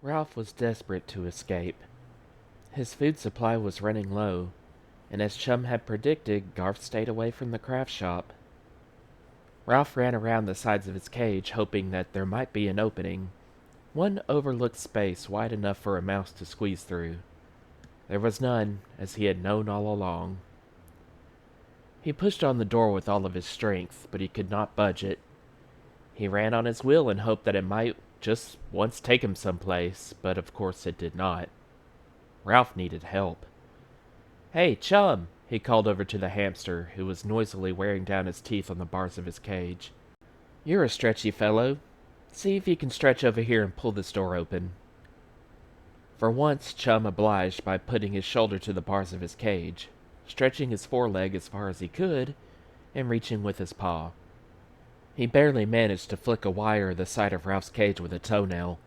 Ralph was desperate to escape. His food supply was running low, and as Chum had predicted, Garth stayed away from the craft shop. Ralph ran around the sides of his cage, hoping that there might be an opening, one overlooked space wide enough for a mouse to squeeze through. There was none, as he had known all along. He pushed on the door with all of his strength, but he could not budge it. He ran on his wheel and hoped that it might just once take him someplace, but of course it did not. Ralph needed help. "Hey, Chum!" he called over to the hamster, who was noisily wearing down his teeth on the bars of his cage. "You're a stretchy fellow. See if you can stretch over here and pull this door open." For once, Chum obliged by putting his shoulder to the bars of his cage, stretching his foreleg as far as he could, and reaching with his paw. He barely managed to flick a wire the side of Ralph's cage with a toenail.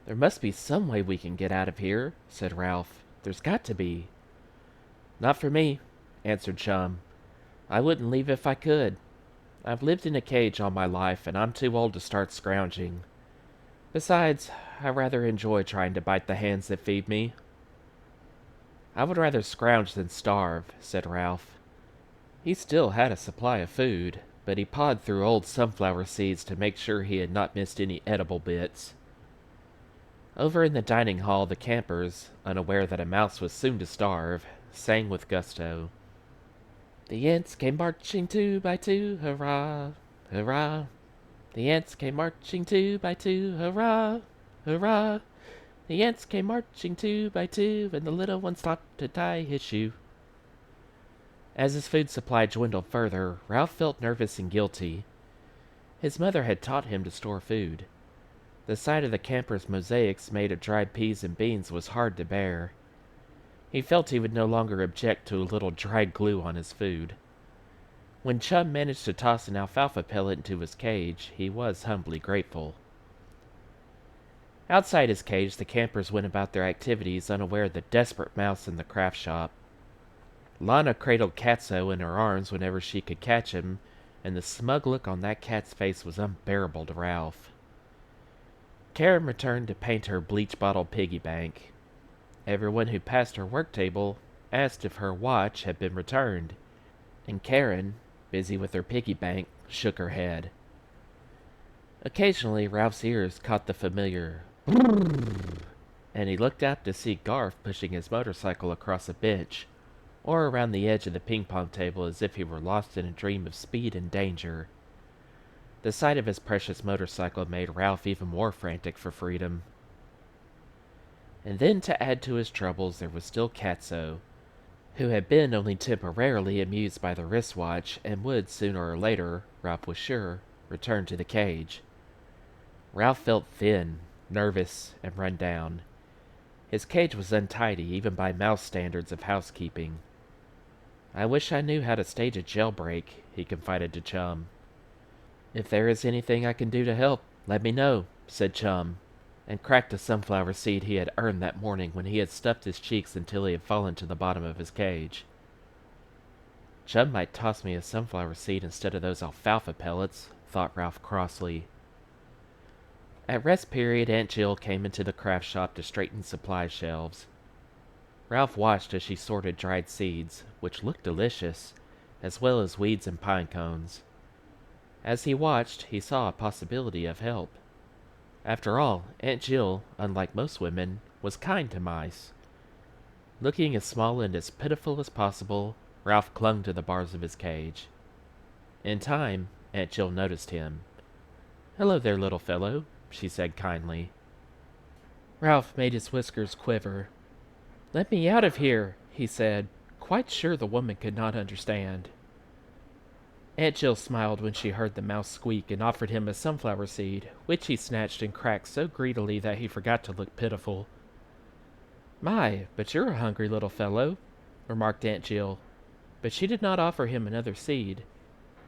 "There must be some way we can get out of here," said Ralph. "There's got to be." "Not for me," answered Chum. "I wouldn't leave if I could. I've lived in a cage all my life, and I'm too old to start scrounging. Besides, I rather enjoy trying to bite the hands that feed me." "I would rather scrounge than starve," said Ralph. He still had a supply of food, but he pawed through old sunflower seeds to make sure he had not missed any edible bits. Over in the dining hall, the campers, unaware that a mouse was soon to starve, sang with gusto. "The ants came marching two by two, hurrah, hurrah. The ants came marching two by two, hurrah, hurrah. The ants came marching two by two, and the little one stopped to tie his shoe." As his food supply dwindled further, Ralph felt nervous and guilty. His mother had taught him to store food. The sight of the campers' mosaics made of dried peas and beans was hard to bear. He felt he would no longer object to a little dried glue on his food. When Chum managed to toss an alfalfa pellet into his cage, he was humbly grateful. Outside his cage, the campers went about their activities unaware of the desperate mouse in the craft shop. Lana cradled Catso in her arms whenever she could catch him, and the smug look on that cat's face was unbearable to Ralph. Karen returned to paint her bleach bottle piggy bank. Everyone who passed her work table asked if her watch had been returned, and Karen, busy with her piggy bank, shook her head. Occasionally, Ralph's ears caught the familiar brrrr, and he looked out to see Garth pushing his motorcycle across a bench, or around the edge of the ping-pong table as if he were lost in a dream of speed and danger. The sight of his precious motorcycle made Ralph even more frantic for freedom. And then to add to his troubles there was still Catso, who had been only temporarily amused by the wristwatch and would sooner or later, Ralph was sure, return to the cage. Ralph felt thin, nervous, and run down. His cage was untidy even by mouse standards of housekeeping. "I wish I knew how to stage a jailbreak," he confided to Chum. "If there is anything I can do to help, let me know," said Chum, and cracked a sunflower seed he had earned that morning when he had stuffed his cheeks until he had fallen to the bottom of his cage. "Chum might toss me a sunflower seed instead of those alfalfa pellets," thought Ralph crossly. At rest period, Aunt Jill came into the craft shop to straighten supply shelves. Ralph watched as she sorted dried seeds, which looked delicious, as well as weeds and pine cones. As he watched, he saw a possibility of help. After all, Aunt Jill, unlike most women, was kind to mice. Looking as small and as pitiful as possible, Ralph clung to the bars of his cage. In time, Aunt Jill noticed him. "Hello there, little fellow," she said kindly. Ralph made his whiskers quiver. "Let me out of here," he said, quite sure the woman could not understand. Aunt Jill smiled when she heard the mouse squeak and offered him a sunflower seed, which he snatched and cracked so greedily that he forgot to look pitiful. "My, but you're a hungry little fellow," remarked Aunt Jill, but she did not offer him another seed.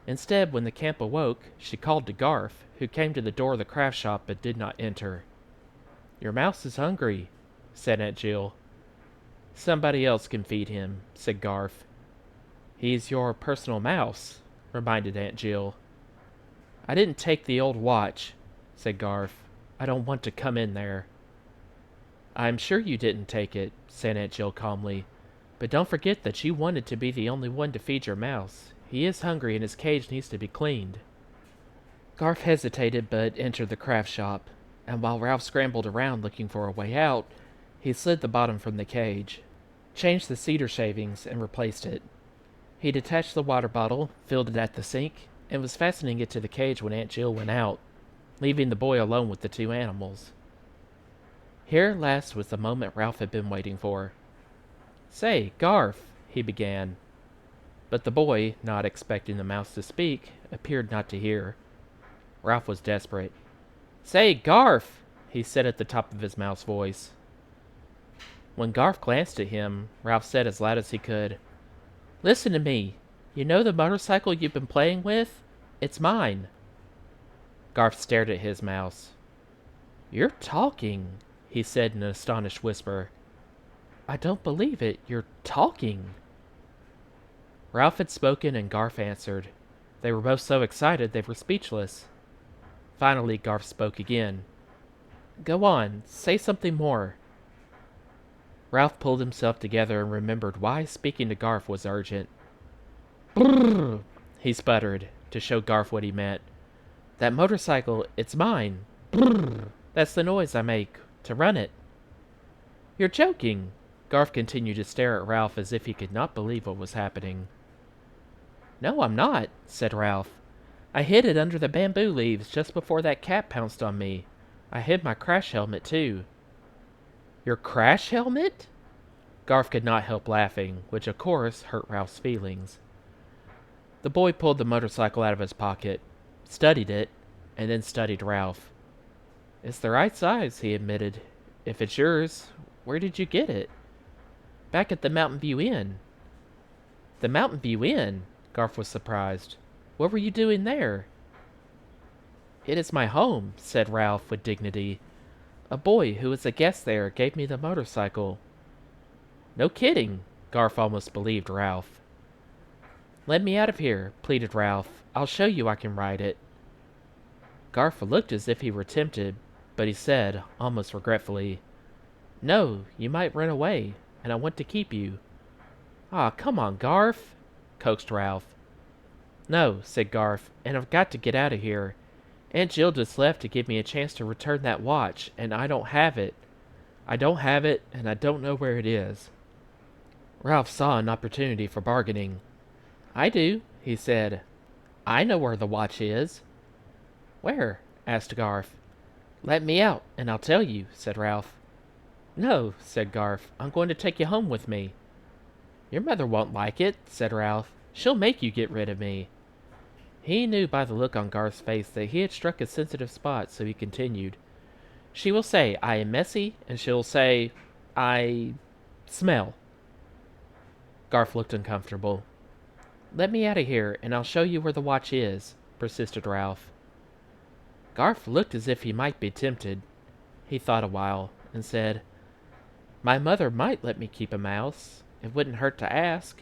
Instead, when the camp awoke, she called to Garth, who came to the door of the craft shop but did not enter. "Your mouse is hungry," said Aunt Jill. "Somebody else can feed him," said Garth. "He's your personal mouse," reminded Aunt Jill. "I didn't take the old watch," said Garth. "I don't want to come in there." I'm sure you didn't take it, said Aunt Jill calmly. But don't forget that you wanted to be the only one to feed your mouse. He is hungry and his cage needs to be cleaned. Garth hesitated but entered the craft shop, and while Ralph scrambled around looking for a way out, he slid the bottom from the cage, changed the cedar shavings, and replaced it. He detached the water bottle, filled it at the sink, and was fastening it to the cage when Aunt Jill went out, leaving the boy alone with the two animals. Here at last was the moment Ralph had been waiting for. "Say, Garth," he began. But the boy, not expecting the mouse to speak, appeared not to hear. Ralph was desperate. "Say, Garth," he said at the top of his mouse voice. When Garth glanced at him, Ralph said as loud as he could, "Listen to me. You know the motorcycle you've been playing with? It's mine." Garth stared at his mouse. "You're talking," he said in an astonished whisper. "I don't believe it. You're talking." Ralph had spoken and Garth answered. They were both so excited they were speechless. Finally, Garth spoke again. "Go on, say something more." Ralph pulled himself together and remembered why speaking to Garth was urgent. "Brrr," he sputtered, to show Garth what he meant. "That motorcycle, it's mine. Brrr, that's the noise I make to run it." "You're joking." Garth continued to stare at Ralph as if he could not believe what was happening. "No, I'm not," said Ralph. "I hid it under the bamboo leaves just before that cat pounced on me. I hid my crash helmet, too." "Your crash helmet?" Garth could not help laughing, which of course hurt Ralph's feelings. The boy pulled the motorcycle out of his pocket, studied it, and then studied Ralph. "It's the right size," he admitted. "If it's yours, where did you get it?" "Back at the Mountain View Inn." "The Mountain View Inn?" Garth was surprised. "What were you doing there?" "It is my home," said Ralph with dignity. "A boy who was a guest there gave me the motorcycle." "No kidding," Garth almost believed Ralph. "Let me out of here," pleaded Ralph. "I'll show you I can ride it." Garth looked as if he were tempted, but he said, almost regretfully, "No, you might run away, and I want to keep you." "Aw, come on, Garth," coaxed Ralph. "No," said Garth, "and I've got to get out of here. Aunt Jill just left to give me a chance to return that watch, and I don't have it. I don't have it, and I don't know where it is." Ralph saw an opportunity for bargaining. "I do," he said. "I know where the watch is." "Where?" asked Garth. "Let me out, and I'll tell you," said Ralph. "No," said Garth. "I'm going to take you home with me." "Your mother won't like it," said Ralph. "She'll make you get rid of me." He knew by the look on Garth's face that he had struck a sensitive spot, so he continued. "She will say I am messy, and she'll say I smell." Garth looked uncomfortable. "Let me out of here, and I'll show you where the watch is," persisted Ralph. Garth looked as if he might be tempted. He thought a while, and said, "My mother might let me keep a mouse. It wouldn't hurt to ask.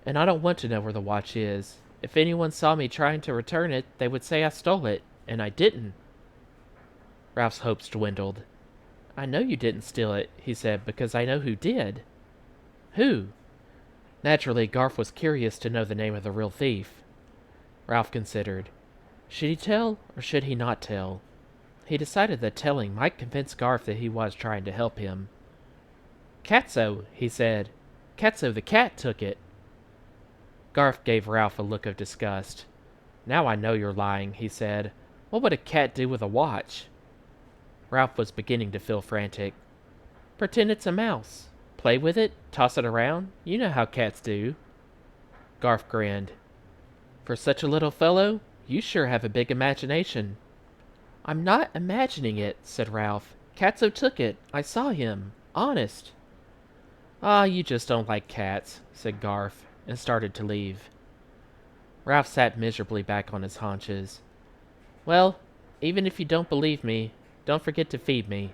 And I don't want to know where the watch is. If anyone saw me trying to return it, they would say I stole it, and I didn't." Ralph's hopes dwindled. "I know you didn't steal it," he said, "because I know who did." "Who?" Naturally, Garth was curious to know the name of the real thief. Ralph considered. Should he tell, or should he not tell? He decided that telling might convince Garth that he was trying to help him. "Catso," he said. "Catso the cat took it." Garth gave Ralph a look of disgust. "Now I know you're lying," he said. "What would a cat do with a watch?" Ralph was beginning to feel frantic. "Pretend it's a mouse. Play with it, toss it around. You know how cats do." Garth grinned. "For such a little fellow, you sure have a big imagination." "I'm not imagining it," said Ralph. "Catso took it. I saw him. Honest." "Ah, you just don't like cats," said Garth, and started to leave. Ralph sat miserably back on his haunches. "Well, even if you don't believe me, don't forget to feed me."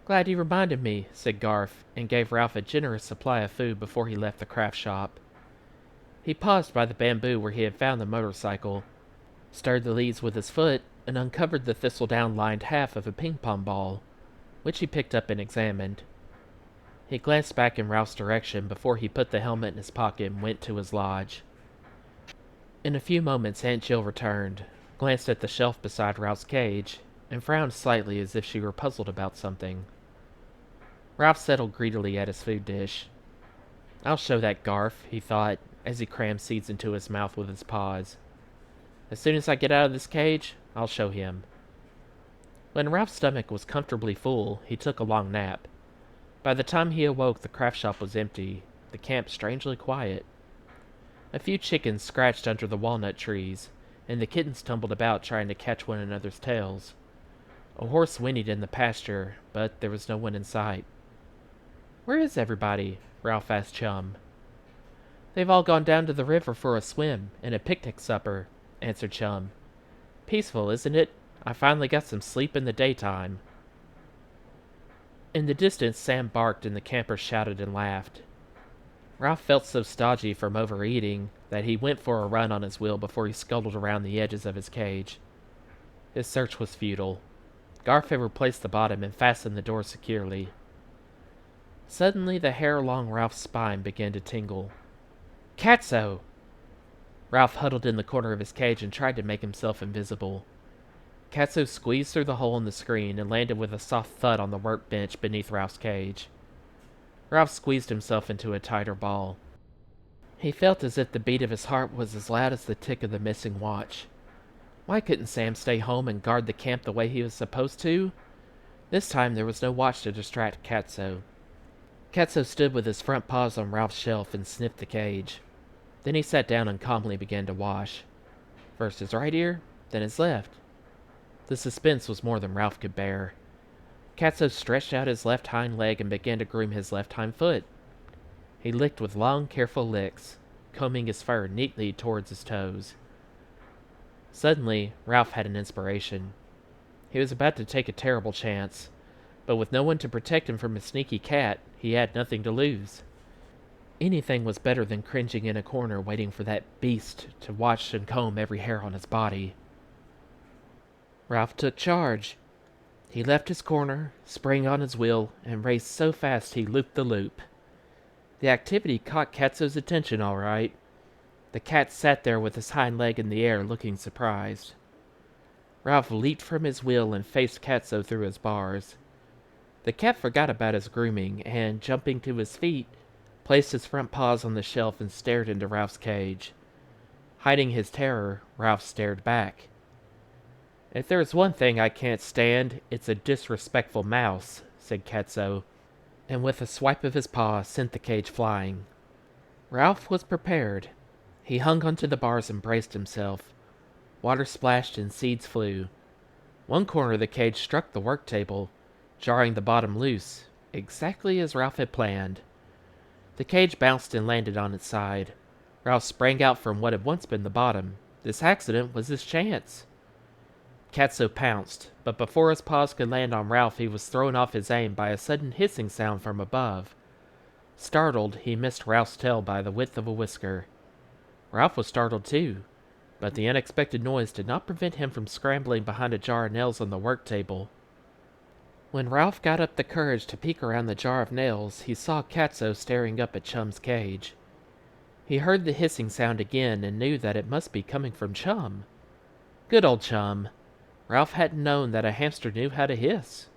"Glad you reminded me," said Garth, and gave Ralph a generous supply of food before he left the craft shop. He paused by the bamboo where he had found the motorcycle, stirred the leaves with his foot, and uncovered the thistledown-lined half of a ping-pong ball. which he picked up and examined. He glanced back in Ralph's direction before he put the helmet in his pocket and went to his lodge. In a few moments Aunt Jill returned, glanced at the shelf beside Ralph's cage, and frowned slightly as if she were puzzled about something. Ralph settled greedily at his food dish. "I'll show that Garf," he thought, as he crammed seeds into his mouth with his paws. "As soon as I get out of this cage, I'll show him." When Ralph's stomach was comfortably full, he took a long nap. By the time he awoke, the craft shop was empty, the camp strangely quiet. A few chickens scratched under the walnut trees, and the kittens tumbled about trying to catch one another's tails. A horse whinnied in the pasture, but there was no one in sight. "Where is everybody?" Ralph asked Chum. "They've all gone down to the river for a swim and a picnic supper," answered Chum. "Peaceful, isn't it? I finally got some sleep in the daytime." In the distance, Sam barked and the campers shouted and laughed. Ralph felt so stodgy from overeating that he went for a run on his wheel before he scuttled around the edges of his cage. His search was futile. Garf had replaced the bottom and fastened the door securely. Suddenly, the hair along Ralph's spine began to tingle. "Catso!" Ralph huddled in the corner of his cage and tried to make himself invisible. Catso squeezed through the hole in the screen and landed with a soft thud on the workbench beneath Ralph's cage. Ralph squeezed himself into a tighter ball. He felt as if the beat of his heart was as loud as the tick of the missing watch. Why couldn't Sam stay home and guard the camp the way he was supposed to? This time there was no watch to distract Catso. Catso stood with his front paws on Ralph's shelf and sniffed the cage. Then he sat down and calmly began to wash. First his right ear, then his left. The suspense was more than Ralph could bear. Catso stretched out his left hind leg and began to groom his left hind foot. He licked with long, careful licks, combing his fur neatly towards his toes. Suddenly, Ralph had an inspiration. He was about to take a terrible chance, but with no one to protect him from a sneaky cat, he had nothing to lose. Anything was better than cringing in a corner waiting for that beast to watch and comb every hair on his body. Ralph took charge. He left his corner, sprang on his wheel, and raced so fast he looped the loop. The activity caught Catso's attention all right. The cat sat there with his hind leg in the air, looking surprised. Ralph leaped from his wheel and faced Catso through his bars. The cat forgot about his grooming, and, jumping to his feet, placed his front paws on the shelf and stared into Ralph's cage. Hiding his terror, Ralph stared back. "If there's one thing I can't stand, it's a disrespectful mouse," said Catso, and with a swipe of his paw sent the cage flying. Ralph was prepared. He hung onto the bars and braced himself. Water splashed and seeds flew. One corner of the cage struck the work table, jarring the bottom loose, exactly as Ralph had planned. The cage bounced and landed on its side. Ralph sprang out from what had once been the bottom. This accident was his chance. Catso pounced, but before his paws could land on Ralph, he was thrown off his aim by a sudden hissing sound from above. Startled, he missed Ralph's tail by the width of a whisker. Ralph was startled too, but the unexpected noise did not prevent him from scrambling behind a jar of nails on the work table. When Ralph got up the courage to peek around the jar of nails, he saw Catso staring up at Chum's cage. He heard the hissing sound again and knew that it must be coming from Chum. Good old Chum. Ralph hadn't known that a hamster knew how to hiss.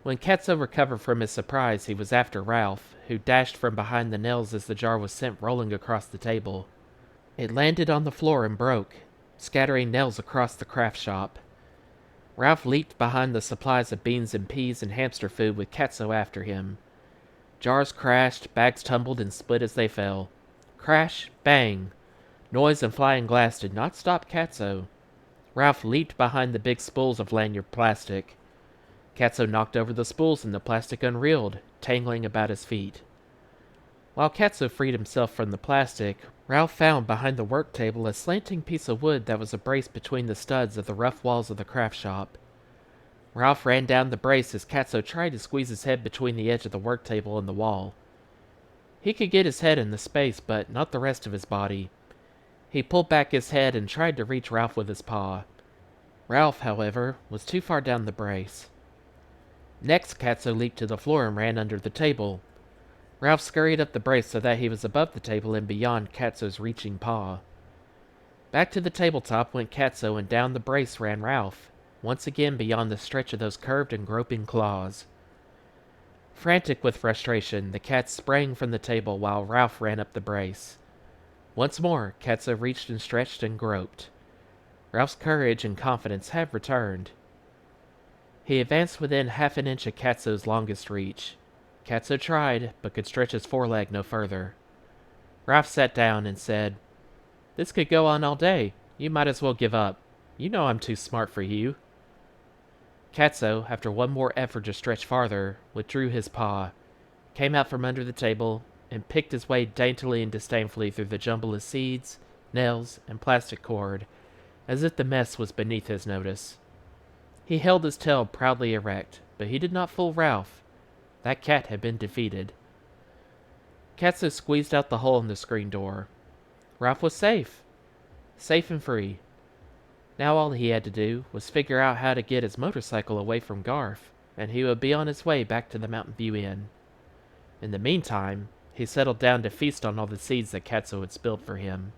When Catso recovered from his surprise, he was after Ralph, who dashed from behind the nails as the jar was sent rolling across the table. It landed on the floor and broke, scattering nails across the craft shop. Ralph leaped behind the supplies of beans and peas and hamster food with Catso after him. Jars crashed, bags tumbled and split as they fell. Crash, bang! Noise and flying glass did not stop Catso. Ralph leaped behind the big spools of lanyard plastic. Catso knocked over the spools and the plastic unreeled, tangling about his feet. While Catso freed himself from the plastic, Ralph found behind the work table a slanting piece of wood that was a brace between the studs of the rough walls of the craft shop. Ralph ran down the brace as Catso tried to squeeze his head between the edge of the work table and the wall. He could get his head in the space, but not the rest of his body. He pulled back his head and tried to reach Ralph with his paw. Ralph, however, was too far down the brace. Next, Katso leaped to the floor and ran under the table. Ralph scurried up the brace so that he was above the table and beyond Katso's reaching paw. Back to the tabletop went Katso, and down the brace ran Ralph, once again beyond the stretch of those curved and groping claws. Frantic with frustration, the cat sprang from the table while Ralph ran up the brace. Once more, Katso reached and stretched and groped. Ralph's courage and confidence had returned. He advanced within half an inch of Katso's longest reach. Katso tried, but could stretch his foreleg no further. Ralph sat down and said, "This could go on all day. You might as well give up. You know I'm too smart for you." Katso, after one more effort to stretch farther, withdrew his paw, came out from under the table, and picked his way daintily and disdainfully through the jumble of seeds, nails, and plastic cord, as if the mess was beneath his notice. He held his tail proudly erect, but he did not fool Ralph. That cat had been defeated. Katso squeezed out the hole in the screen door. Ralph was safe. Safe and free. Now all he had to do was figure out how to get his motorcycle away from Garf, and he would be on his way back to the Mountain View Inn. In the meantime, he settled down to feast on all the seeds that Katso had spilled for him.